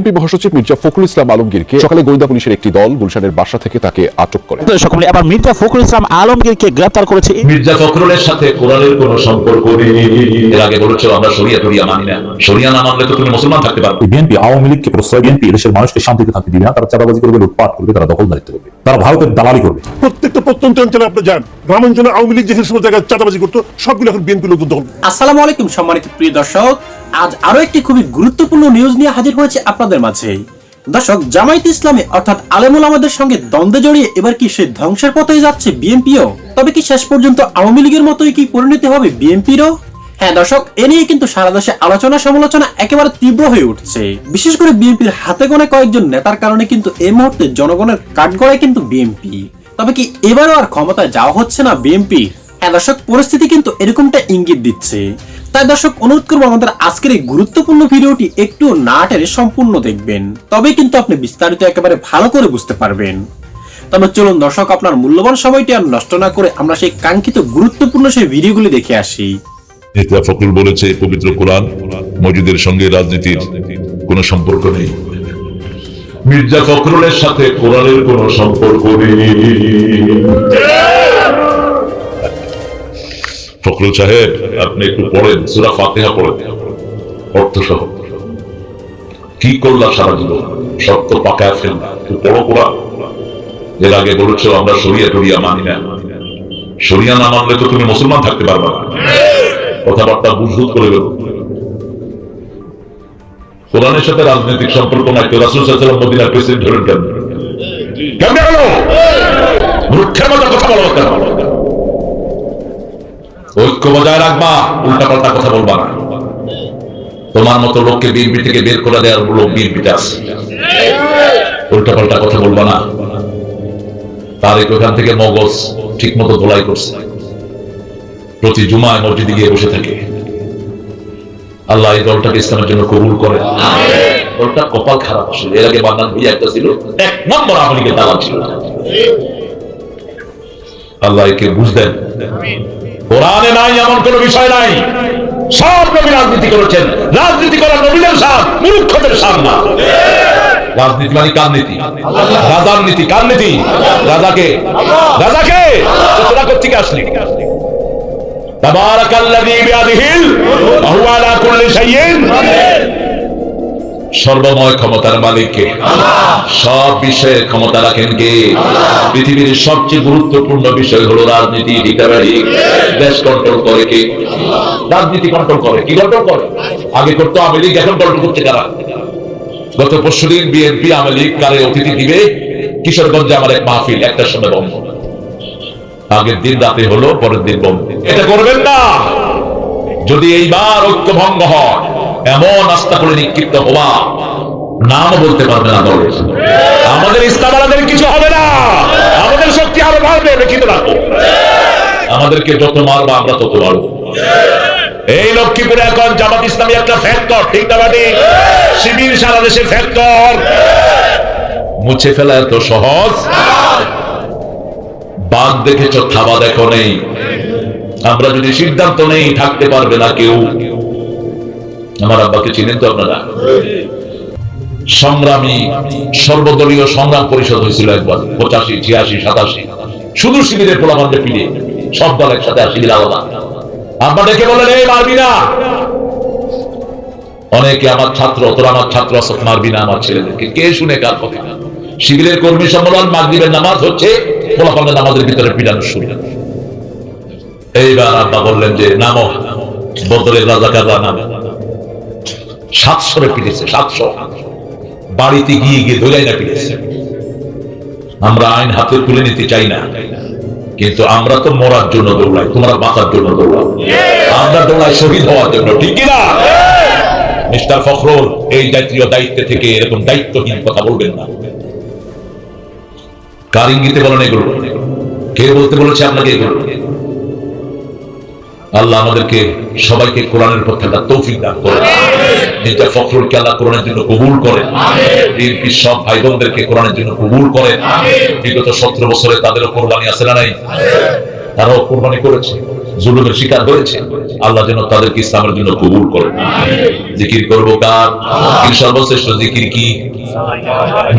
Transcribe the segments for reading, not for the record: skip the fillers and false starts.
BNP মহাসচিব মির্জা ফখরুল ইসলাম আলমগীরকে সকালে গোয়েন্দা পুলিশের একটি দল গুলশানের বাসা থেকে তাকে আটক করে। সকলে আবার মির্জা ফখরুল ইসলাম আলমগীরকে গ্রেফতার করেছে। মির্জা ফখরুলের সাথে কোরআনের কোনো সম্পর্ক নেই। এর আগে বলেছো আমরা শরিয়া টরিয়া মানি না, শরিয়া না মানলে তো তুমি মুসলমান থাকতে পারবে। বিএনপি আওয়ামী লীগকে প্রশ্রয়, বিএনপি দেশের মানুষকে শান্তিতে থাকতে দিবে না। তারা চাঁদাবাজি করবে, লুটপাট করবে, তারা দখলদারিত্ব করবে, তারা ভারতের দালালি করবে। প্রত্যেকটা প্রত্যন্ত অঞ্চলে আপনি যান, গ্রামাঞ্চলে আওয়ামী লীগ যে সমস্ত জায়গায় চাঁদাবাজি করতো সবগুলো এখন বিএনপি লোকজন দখল। আসসালামু আলাইকুম সম্মানিত প্রিয় দর্শক, আজ আরো একটি খুবই গুরুত্বপূর্ণ নিউজ নিয়ে হাজির হয়েছে আপনাদের মাঝে। দর্শক, জামায়াত ইসলামী অর্থাৎ আলেমুল আমাদের সঙ্গে দ্বন্দ্বে জড়িয়ে এবার কি সে ধ্বংসের পথে যাচ্ছে বিএনপিও? তবে কি শেষ পর্যন্ত আওয়ামী লীগের মতোই কি পরিণতি হবে বিএনপিরও? হ্যাঁ দর্শক, এ নিয়ে কিন্তু সারা দেশে আলোচনা সমালোচনা একেবারে তীব্র হয়ে উঠছে। বিশেষ করে বিএনপির হাতে গোনা কয়েকজন নেতার কারণে কিন্তু এই মুহূর্তে জনগণের কাঠগড়ায় কিন্তু বিএনপি। তবে কি এবারও আর ক্ষমতায় যাওয়া হচ্ছে না বিএনপি? হ্যাঁ দর্শক, পরিস্থিতি কিন্তু এরকমটা ইঙ্গিত দিচ্ছে। তাই দর্শক, অনুরোধ করবো আমাদের আজকের এই গুরুত্বপূর্ণ ভিডিওটি একটু না টেনে সম্পূর্ণ দেখবেন, তবে কিন্তু আপনি বিস্তারিত একেবারে ভালো করে বুঝতে পারবেন। তবে চলুন দর্শক, আপনার মূল্যবান সময়টি আর নষ্ট না করে আমরা সেই কাঙ্ক্ষিত গুরুত্বপূর্ণ সেই ভিডিওগুলি দেখে আসি। মির্জা ফখরুল বলেছে পবিত্র কোরআন মসজিদের সঙ্গে রাজনীতির কোনো সম্পর্ক নেই। মির্জা ফখরুলের সাথে কোরআনের কোনো সম্পর্ক নেই। ফখরুল সাহেব, আপনি একটু পড়েন, সূরা ফাতিহা পড়েন অর্থ সহ। কি করলা সারা জীবন? সব তো পাকায় ফেললা, তুই পড়ো কোরআন। এর আগে বলেছো আমরা শরিয়া টরিয়া মানি না, শরিয়া না মানলে তো তুমি মুসলমান থাকতে পারবে না। কথাবার্তা বুঝবুঝ করে বেরো। কোরআনের সাথে রাজনৈতিক সম্পর্ক নাই তো রাসূল সাল্লাল্লাহু আলাইহি ওয়াসাল্লাম মদিনার প্রেসিডেন্ট হলেন কেন? কেমনে হলো? মূর্খের মতো কথা বলো কেন? ঐক্য বজায় রাখবা, উল্টাপাল্টা কথা বলবা না। তোমার মতো লোককে বিএনপি থেকে বের করে দেওয়ার লোক বিএনপিতে আছে, উল্টাপাল্টা কথা বলবা না। তারেক ওখান থেকে মগজ ঠিক মতো ধোলাই করছে, প্রতি জুমায় মসজিদে গিয়ে বসে থাকে। আল্লাহ এই দলটাকে ইসলামের জন্য কবুল করে। দলটা কপাল খারাপ আসলে। এর আগে বান্নান ভুইয়া একটা ছিল, এক নম্বর আওয়ামী লীগের দালাল ছিল। আল্লাহ একে বুঝ দেন। কোরআনে নাই এমন কোন বিষয় নাই। সব নবী রাজনীতি করেছেন, রাজনীতি করার নবীদের শান, মূর্খদের শান না। রাজনীতি মানে কার নীতি? রাজার নীতি। কার নীতি? রাজাকে। রাজাকে তোরা কোথেকে আসলি? তাবারাকাল্লাযী বিয়াদিহিল ওয়া হুয়া আলা কুল্লি শাইইন। সর্বময় ক্ষমতার মালিক কে? সব বিষয়ে ক্ষমতা রাখেন কে? পৃথিবীর সবচেয়ে গুরুত্বপূর্ণ বিষয় হলো রাজনীতি। দেশ কন্ট্রোল করে কে? রাজনীতি কন্ট্রোল করে। কি কন্ট্রোল করে? আগে করতো আওয়ামী লীগ, এখন কন্ট্রোল করছে কারা? গত পরশুদিন বিএনপি আওয়ামী লীগ কারে অতিথি দিবে কিশোরগঞ্জে আমার এক মাহফিল, একটার সময় বন্ধ। আগের দিন রাতে হলো, পরের দিন বন্ধ। এটা করবেন না। যদি এইবার ঐক্য ভঙ্গ হয়, এমন আস্থা করে নিক্ষিপ্ত হওয়া, নাম বলতে পারবে না দলের। আমাদের ইসলামালাদের কিছু হবে না, আমাদের শক্তি আরো বাড়বে। লিখিত রাখো, আমাদেরকে যত মারবা আমরা তত মারব। এই লক্ষ্মীপুরে এখন জামাত ইসলামী একটা ফ্যাক্টর, ঠিক না বাড়ি? শিবির সারা দেশে ফ্যাক্টর। মুছে ফেলা এত সহজ? বাঘ দেখেছ, থাবা দেখো নেই। আমরা যদি সিদ্ধান্ত নেই, থাকতে পারবে না কেউ। আমার আব্বাকে চিনেন তো আপনারা? সংগ্রামী সর্বদলীয় সংগ্রাম পরিষদ হয়েছিল একবার, 85, 86, 87। শুধু শিবিরের পোলাপানকে পিড়ে সব দল একসাথে, আর শিবির আলাদা। আব্বা ডেকে বলেন, এই মারবি না। অনেকে আমার ছাত্র, তোরা আমার ছাত্র আসত, মারবি না আমার ছেলেদেরকে। কে শুনে কার কথা? শিবিরের কর্মী সম্মেলন, মাগরিবের নামাজ হচ্ছে, পোলাপানের নামাজের ভিতরে পিটানো শুরু। এইবার আব্বা বললেন যে নামো, বদরের রাজাকাররা নামে। 700 পিটেছে, 700। বাড়িতে গিয়ে গিয়ে ধরে না পিটেছে। আমরা আইন হাতে তুলে নিতে চাই না, কিন্তু আমরা তো মরার জন্য দৌড়াই, তোমরা বাঁচার জন্য দৌড়াও। আমরা দৌড়াই শহীদ হওয়ার জন্য, ঠিক কিনা? মিস্টার ফখরুল, এই জাতীয় দায়িত্বে থেকে এরকম দায়িত্বহীন কথা বলবেন না। কার ইঙ্গিতে বলেন এগুলো? কে বলতে বলেছে আপনাকে এগুলো? আল্লাহ আমাদেরকে সবাইকে কোরআনের পথে থাকার তৌফিক দান করেন। মির্জা ফখরুলকে আল্লাহ কোরআনের জন্য কবুল করেন। বিএনপির সব ভাই বোনদেরকে কোরআনের জন্য কবুল করেন। বিগত 17 বছরে তাদেরও কোরবানি আছে না নাই? তারাও কোরবানি করেছে। জুলুমের শিকার হয়েছে, আল্লাহ যেন তাদেরকে ইসলামের জন্য কবুল করেন। জিকির করবো কার? কি সর্বশ্রেষ্ঠ জিকির কি?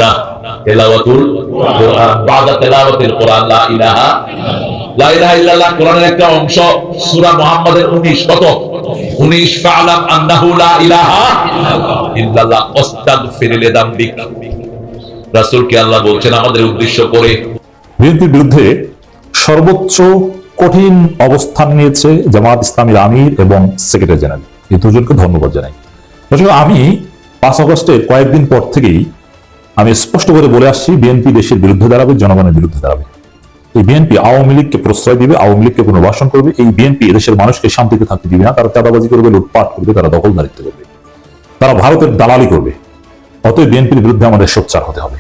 না, তেলাওয়াতুল কোরআন। বাদা তেলাওয়াতিল কোরআন লা ইলাহা ইল্লাল্লাহ কোরআনের একটা অংশ, সূরা মুহাম্মাদের 19 কত? 19 ফা'লাম আন্নাহু লা ইলাহা ইল্লাল্লাহ ওয়াস্তাগফির লিযামবিক। রাসূলকে আল্লাহ বলছেন আমাদের উদ্দেশ্য করে। বিএনপির বিরুদ্ধে সর্বোচ্চ কঠিন অবস্থান নিয়েছে জামাত ইসলামীর আমির এবং সেক্রেটারি জেনারেল, এই দুজনকে ধন্যবাদ জানাই। আসলে আমি 5 আগস্টের কয়েকদিন পর থেকেই আমি স্পষ্ট করে বলে আসছি, বিএনপি দেশের বিরুদ্ধে দাঁড়াবে, জনগণের বিরুদ্ধে দাঁড়াবে। এই বিএনপি আওয়ামী লীগকে প্রশ্রয় দিবে, আওয়ামী লীগকে পুনর্বাসন করবে। এই বিএনপি এদেশের মানুষকে শান্তিতে থাকতে দিবে না, তারা চাঁদাবাজি করবে, লুটপাট করবে, তারা দখলদারিত্ব করবে, তারা ভারতের দালালি করবে। অতএব বিএনপির বিরুদ্ধে আমাদের সোচ্চার হতে হবে।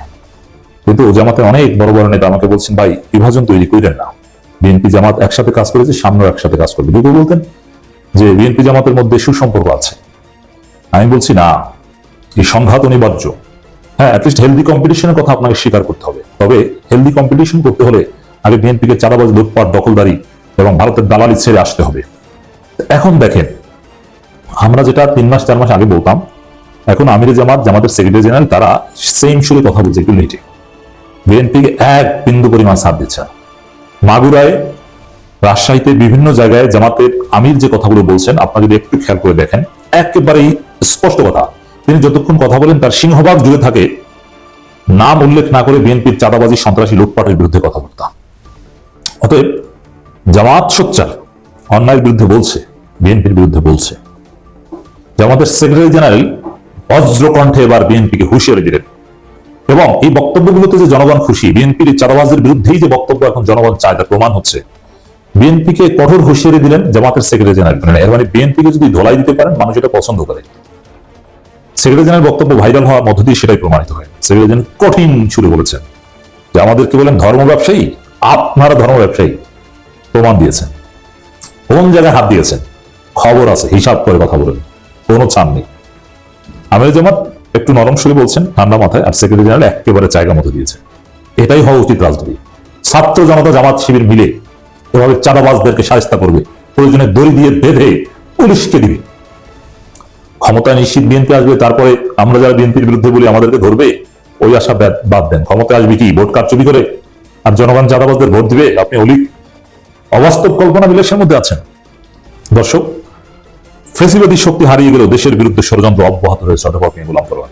কিন্তু জামাতের অনেক বড় বড় নেতা আমাকে বলছেন, ভাই বিভাজন তৈরি করেন না, বিএনপি জামাত একসাথে কাজ করেছে, সামনেও একসাথে কাজ করবে। দুটো বলতেন যে বিএনপি জামাতের মধ্যে সুসম্পর্ক আছে। আমি বলছি না, এই সংঘাত অনিবার্য। হ্যাঁ, অ্যাটলিস্ট হেলদি কম্পিটিশনের কথা আপনাকে স্বীকার করতে হবে। তবে হেলদি কম্পিটিশন করতে হলে আগে বিএনপিকে চাঁদাবাজি, লুটপাট, দখলদারি এবং ভারতের দালালি ছেড়ে আসতে হবে। এখন দেখেন, আমরা যেটা 3 মাস 4 মাস আগে বলতাম, এখন আমিরে জামাত, জামাতের সেক্রেটারি জেনারেল তারা সেম সুরে কথা বলছে, একটু লেটে। বিএনপিকে এক বিন্দু পরিমাণ ছাড় দিচ্ছে না। মাগুরায়, রাজশাহীতে, বিভিন্ন জায়গায় জামাতের আমির যে কথাগুলো বলছেন, আপনারা যদি একটু খেয়াল করে দেখেন, একেবারেই স্পষ্ট কথা। তিনি যতক্ষণ কথা বলেন তার সিংহভাগ জুড়ে থাকে নাম উল্লেখ না করে বিএনপির চাঁদাবাজি, সন্ত্রাসী, লুটপাটের বিরুদ্ধে কথাবার্তা। অতএব জামাত সোচ্চার, অন্যায়ের বিরুদ্ধে বলছে, বিএনপির বিরুদ্ধে বলছে। জামাতের সেক্রেটারি জেনারেল বজ্রকণ্ঠে এবার বিএনপিকে হুঁশিয়ারি দিলেন, এবং এই বক্তব্যগুলোতে যে জনগণ খুশি, বিএনপির চাঁদাবাজের বিরুদ্ধেই যে বক্তব্য এখন জনগণ চায় তার প্রমাণ হচ্ছে। বিএনপিকে কঠোর হুঁশিয়ারি দিলেন জামাতের সেক্রেটারি জেনারেল। এর মানে বিএনপিকে যদি ধোলাই দিতে পারেন, মানুষ এটা পছন্দ করে। সেক্রেটারি জেনারেল বক্তব্য ভাইরাল হওয়ার মধ্য দিয়ে সেটাই প্রমাণিত হয়। সেক্রেটারি জেনারেল কঠিন সুরে বলেছেন যে আমাদেরকে বলেন ধর্ম ব্যবসায়ী, আপনারা ধর্ম ব্যবসায়ী, প্রমাণ দিয়েছেন, কোন জায়গায় হাত দিয়েছেন, খবর আছে, হিসাব করে কথা বলেন, কোনো ছাড় নেই। আমির জামাত একটু নরম সুরে বলছেন, ঠান্ডা মাথায়, আর সেক্রেটারি জেনারেল একেবারে জায়গা মতো দিয়েছে। এটাই হওয়া উচিত রাজনীতি। ছাত্র জনতা, জামাত শিবির মিলে এভাবে চাঁদাবাজদেরকে শায়েস্তা করবে, প্রয়োজনে দড়ি দিয়ে বেঁধে পুলিশকে দিবে। ক্ষমতায় নিশ্চিত বিএনপি আসবে, তারপরে আমরা যারা বিএনপির বিরুদ্ধে বলি আমাদেরকে ধরবে, ওই আশা বাদ দেন। ক্ষমতায় আসবে কি ভোট কারচুপি করে, আর জনগণ চাঁদাবাজদের ভোট দিবে? আপনি অলিক অবাস্তব কল্পনা বিলাসের মধ্যে আছেন। দর্শক, ফেসিবাদী শক্তি হারিয়ে গেলেও দেশের বিরুদ্ধে ষড়যন্ত্র অব্যাহত রয়েছে। অধ্যাপক মিয়া গোলাম পরোয়ার।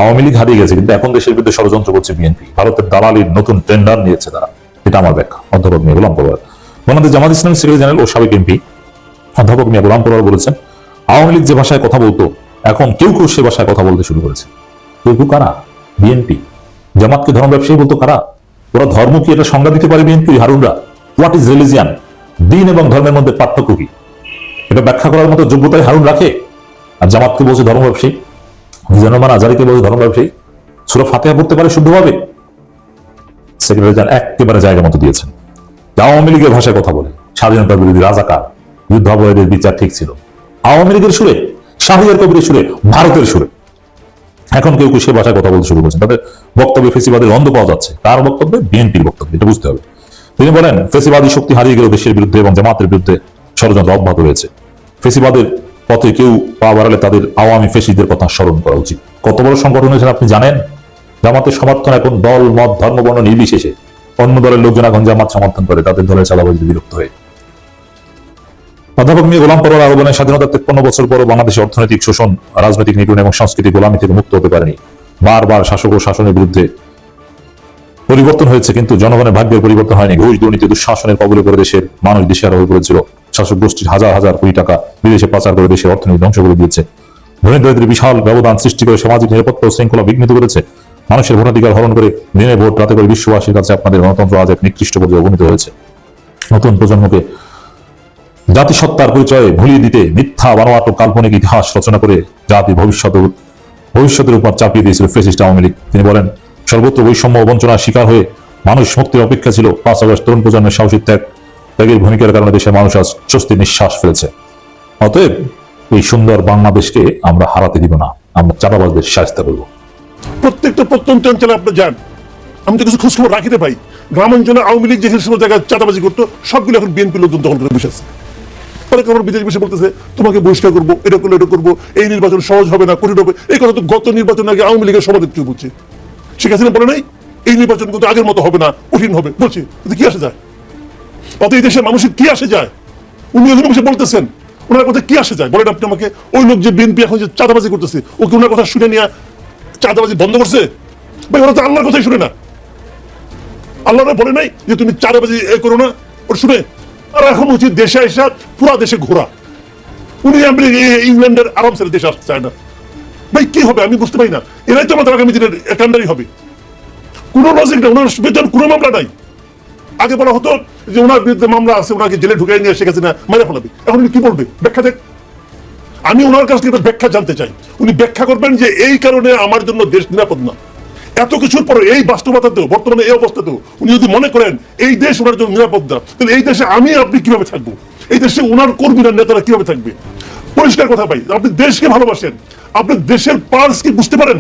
আওয়ামী লীগ হারিয়ে গেছে, কিন্তু এখন দেশের বিরুদ্ধে ষড়যন্ত্র করছে বিএনপি। ভারতের দালালির নতুন টেন্ডার নিয়েছে তারা, এটা আমার ব্যাখ্যা। অধ্যাপক মিয়া গোলাম পরোয়ার, বাংলাদেশ জামাত ইসলামী সেক্রেটারি জেনারেল ও সাবেক এমপি অধ্যাপক মিয়া গোলাম পরোয়ার বলেছেন, আওয়ামী লীগ যে ভাষায় কথা বলতো, এখন কেউ কেউ সে ভাষায় কথা বলতে শুরু করেছে। কেউ কেউ কারা? বিএনপি। জামাতকে ধর্ম ব্যবসায়ী বলতো কারা? ওরা ধর্ম কি এটা সংজ্ঞা দিতে পারে বিএনপি? হারুনরা, হোয়াট ইজ রিলিজিয়ান? দিন এবং ধর্মের মধ্যে পার্থক্য কি, এটা ব্যাখ্যা করার মতো যোগ্যতাই হারুন রাখে? আর জামাতকে বলছে ধর্ম ব্যবসায়ী, মিজানুর আজারিকে বলছে ধর্ম ব্যবসায়ী। সূরা ফাতিহা পড়তে পারে শুদ্ধভাবে? সেক্রেটারি জেনারেল একেবারে জায়গা মতো দিয়েছেন। আওয়ামী লীগের ভাষায় কথা বলে, স্বাধীনতা বিরোধী, রাজাকার, যুদ্ধাপরাধীদের বিচার ঠিক ছিল, আওয়ামী লীগের সুরে, শাহরিয়ার কবিরের সুরে, ভারতের সুরে। এখন কেউ কেউ সে ভাষায় কথা বলতে শুরু করছেন। তাদের বক্তব্যে ফেসিবাদের গন্ধ পাওয়া যাচ্ছে। তার বক্তব্যে বিএনপির বক্তব্য, এটা বুঝতে হবে। তিনি বলেন, ফেসিবাদী শক্তি হারিয়ে গেলেও দেশের বিরুদ্ধে এবং জামাতের বিরুদ্ধে ষড়যন্ত্র অব্যাহত রয়েছে। ফেসিবাদের পথে কেউ পা বাড়ালে তাদের আওয়ামী ফেসিদের কথা স্মরণ করা উচিত। কত বড় সংগঠন হয়েছে আপনি জানেন? জামাতের সমর্থন এখন দল, মত, ধর্ম, বর্ণ নির্বিশেষে। অন্য দলের লোকজন এখন জামাত সমর্থন করে তাদের দলের চাঁদাবাজিতে বিরক্ত হয়ে। অধ্যাপক মিয়া গোলাম পরোয়ার আরো বলেন, স্বাধীনতার 53 বছর পরও বাংলাদেশের অর্থনৈতিক শোষণ, রাজনৈতিক নিপীড়ন এবং সাংস্কৃতিক গোলামি থেকে মুক্ত হতে পারেনি। বারবার শাসক ও শাসনের বিরুদ্ধে পরিবর্তন হয়েছে, কিন্তু জনগণের ভাগ্যের পরিবর্তন হয়নি। ঘুষ, দুর্নীতি, দুঃশাসনের কবলে পড়ে দেশের মানুষ দিশেহারা হয়ে পড়েছিল। শাসক গোষ্ঠীর হাজার হাজার কোটি টাকা বিদেশে পাচার করে দেশের অর্থনীতি ধ্বংস করে দিয়েছে। ধনী দরিদ্রের বিশাল ব্যবধান সৃষ্টি করে সামাজিক নিরাপত্তা ও শৃঙ্খলা বিঘ্নিত করেছে। মানুষের ভোটাধিকার হরণ করে দিনে ভোট, রাতে করে বিশ্ববাসীর কাছে আপনাদের গণতন্ত্র আজ এক নিকৃষ্ট পর্যায়ে উপনীত হয়েছে। নতুন প্রজন্মকে জাতিসত্তার পরিচয়ে ভুলিয়ে দিতে মিথ্যা, বানোয়াট ও কাল্পনিক ইতিহাস রচনা করে জাতি ভবিষ্যতের উপর চাপিয়ে দিয়েছিল ফ্যাসিস্ট আওয়ামী লীগ। তিনি বলেন, সর্বত্র বৈষম্য ও বঞ্চনার শিকার হয়ে মানুষ মুক্তির অপেক্ষা ছিল। 5 আগস্ট তরুণ প্রজন্মের সাহসী ত্যাগের ভূমিকার কারণে দেশের মানুষ আজ স্বস্তির নিঃশ্বাস ফেলেছে। অতএব এই সুন্দর বাংলাদেশকে আমরা হারাতে দিব না, আমরা চাঁদাবাজদের শায়েস্তা করবো। প্রত্যেকটা প্রত্যন্ত অঞ্চলে আপনি যান, আমি তো কিছু খোঁজখবর রাখিতে পাই, গ্রামাঞ্চলে আওয়ামী লীগ যে সমস্ত জায়গায় চাঁদাবাজি করতো, সবগুলো এখন বিএনপি লোকজন দখল করে বসে আছে। অনেক আমার বিদেশ বসে বলতেছে তোমাকে বহিষ্কার করবো, এটা করবো, এটা করবো, এই নির্বাচন সহজ হবে না, কঠিন হবে। এই কথা তো গত নির্বাচন আগে আওয়ামী লীগের সভানেত্রী বলছে। শেখ হাসিনা বলে নাই এই নির্বাচন কিন্তু আগের মতো হবে না, কঠিন হবে, বলছে। কি আসে যায়? অত এই দেশের মানুষের কি আসে যায়? উনি ওখানে বসে বলতেছেন, ওনার কথা কি আসে যায় বলেন আপনি আমাকে? ওই লোক যে বিএনপি এখন যে চাঁদাবাজি করতেছে, ওকে ওনার কথা শুনে নিয়ে চাঁদাবাজি বন্ধ করছে? ভাই ওরা তো আল্লাহর কথাই শুনে না। আল্লাহরা বলে নাই যে তুমি চাঁদাবাজি করো না, ওর শুনে। আর এখন উচিত দেশে আসা পুরা দেশে ঘোরা। উনি ইংল্যান্ডের আরাম ছেড়ে দেশে আসতে চায় না। ভাই কি হবে আমি বুঝতে পারি না। এরাই তো আমাদের আগামী দিনের কান্ডারি হবে। কোন লজিক নেই, ওনার বিরুদ্ধে কোনো মামলা নাই। আগে বলা হতো যে ওনার বিরুদ্ধে মামলা আছে, ওনাকে জেলে ঢুকাই নিয়ে শেখ হাসিনা মেরে ফেলাবে। এখন উনি কি বলবে? ব্যাখ্যা দেখ। আমি ওনার কাছ থেকে ব্যাখ্যা জানতে চাই। উনি ব্যাখ্যা করবেন যে এই কারণে আমার জন্য দেশ নিরাপদ না। এত কিছুর পরে এই বাস্তবতাতেও, বর্তমানে এই অবস্থাতেও উনি যদি মনে করেন এই দেশ ওনার জন্য নিরাপদ না, তাহলে এই দেশে আমি আপনি কিভাবে থাকবো? এই দেশে ওনার কর্মীরা নেতারা কিভাবে থাকবে? পরিষ্কার কথা ভাই, আপনি দেশকে ভালোবাসেন, আপনি দেশের পালস কি বুঝতে পারেন?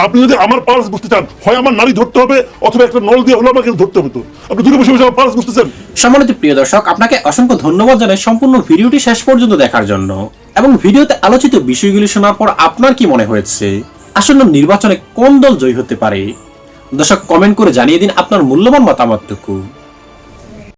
আপনি যদি আমার পালস বুঝতে চান, হয় আমার নারী ধরতে হবে, অথবা একটা নল দিয়ে হলো আমাকে ধরতে হবে। তো আপনি দূরে বসে বসে আমার পালস বুঝতেছেন? সম্মানিত প্রিয় দর্শক, আপনাকে অসংখ্য ধন্যবাদ জানাই সম্পূর্ণ ভিডিওটি শেষ পর্যন্ত দেখার জন্য। এবং ভিডিওতে আলোচিত বিষয়গুলি শোনার পর আপনার কি মনে হয়েছে? আসন্ন নির্বাচনে কোন দল জয়ী হতে পারে? দর্শক কমেন্ট করে জানিয়ে দিন আপনার মূল্যবান মতামতটুকু।